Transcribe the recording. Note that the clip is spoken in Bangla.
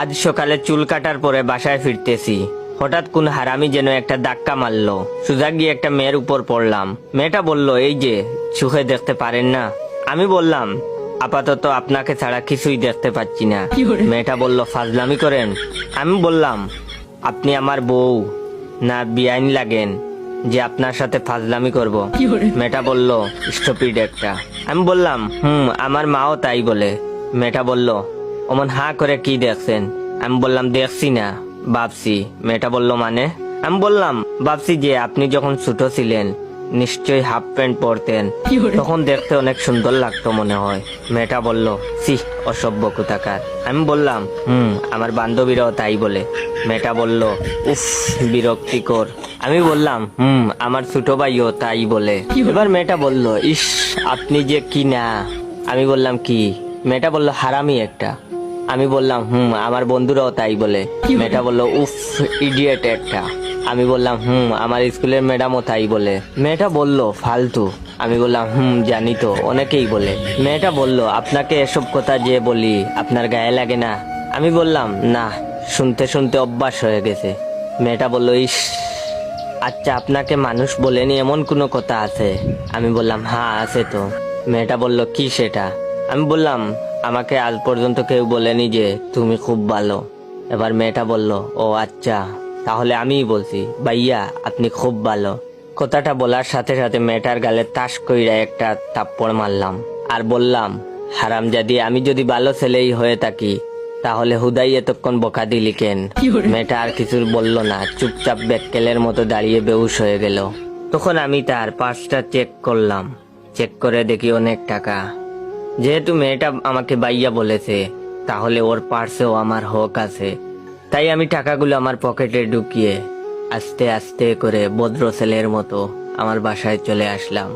আজ সকালে চুল কাটার পরে বাসায় ফিরতেছি, হঠাৎ কোন হারামি যেন একটা ধাক্কা মারলো। সোজা গিয়ে একটা মেয়ের উপর পড়লাম। মেয়েটা বলল, এই যে চোখে দেখতে পারেন না? আমি বললাম, আপাতত আপনাকে ছাড়া কিছুই দেখতে পাচ্ছি না। মেয়েটা বলল, ফাজলামি করেন? আমি বললাম, আপনি আমার বউ না বেআইন লাগেন যে আপনার সাথে ফাজলামি করব? মেয়েটা বলল, স্টুপিড একটা। আমি বললাম, আমার মাও তাই বলে। মেয়েটা বলল, অমন হা করে কি দেখছেন? আমি বললাম, দেখছি না, ভাবছি। মেয়েটা বলল, মানে? আমি বললাম, ভাবছি যে আপনি যখন ছোট ছিলেন নিশ্চয়ই হাফ প্যান্ট পরতেন, তখন দেখতে অনেক সুন্দর লাগতো মনে হয়। মেয়েটা বলল, সি, অসভ্য কোথাকার। আমি বললাম, আমার বান্ধবীরাও তাই বলে। মেয়েটা বলল, উফ, বিরক্তিকর। আমি বললাম, আমার ছোট ভাইও তাই বলে। এবার মেয়েটা বলল, ইস, আপনি যে কি না। আমি বললাম, কি? মেয়েটা বলল, হারামি একটা। আমি বললাম, আমার বন্ধুরাও তাই বলে। মেয়েটা বলল, উফ, ইডিয়েট একটা। আমি বললাম, আমার স্কুলের ম্যাডামও তাই বলে। মেয়েটা বলল, ফালতু। আমি বললাম, জানি তো, অনেকেই বলে। মেয়েটা বলল, আপনাকে এসব কথা যে বলি আপনার গায়ে লাগে না? আমি বললাম, না, শুনতে শুনতে অভ্যাস হয়ে গেছে। মেয়েটা বলল, ইস, আচ্ছা, আপনাকে মানুষ বলেনি এমন কোনো কথা আছে? আমি বললাম, হ্যাঁ, আছে তো। মেয়েটা বলল, কি সেটা? আমি বললাম, আমাকে আজ পর্যন্ত কেউ বলেনি যে তুমি খুব ভালো। এবার মেয়েটা বলল, ও আচ্ছা, তাহলে আমিই বলছি, ভাইয়া আপনি খুব ভালো। কথাটা বলার সাথে সাথে মেয়েটার গালে তাস কইরা একটা থাপ্পড় মারলাম আর বললাম, হারামজাদি, আমি যদি ভালো ছেলেই হয়ে থাকি তাহলে হুদাই এতক্ষণ বকা দিলি কেন? মেয়েটা আর কিছু বলল না, চুপচাপ বেক্কেলের মতো দাঁড়িয়ে বেহুশ হয়ে গেল। তখন আমি তার পার্সটা চেক করলাম। চেক করে দেখি অনেক টাকা। যেহেতু মেয়েটা আমাকে বাইয়া বলেছে, তাহলে ওর পার্সেও আমার হক আছে। তাই আমি টাকাগুলো আমার পকেটে ঢুকিয়ে আস্তে আস্তে করে ভদ্র ছেলের মতো আমার বাসায় চলে আসলাম।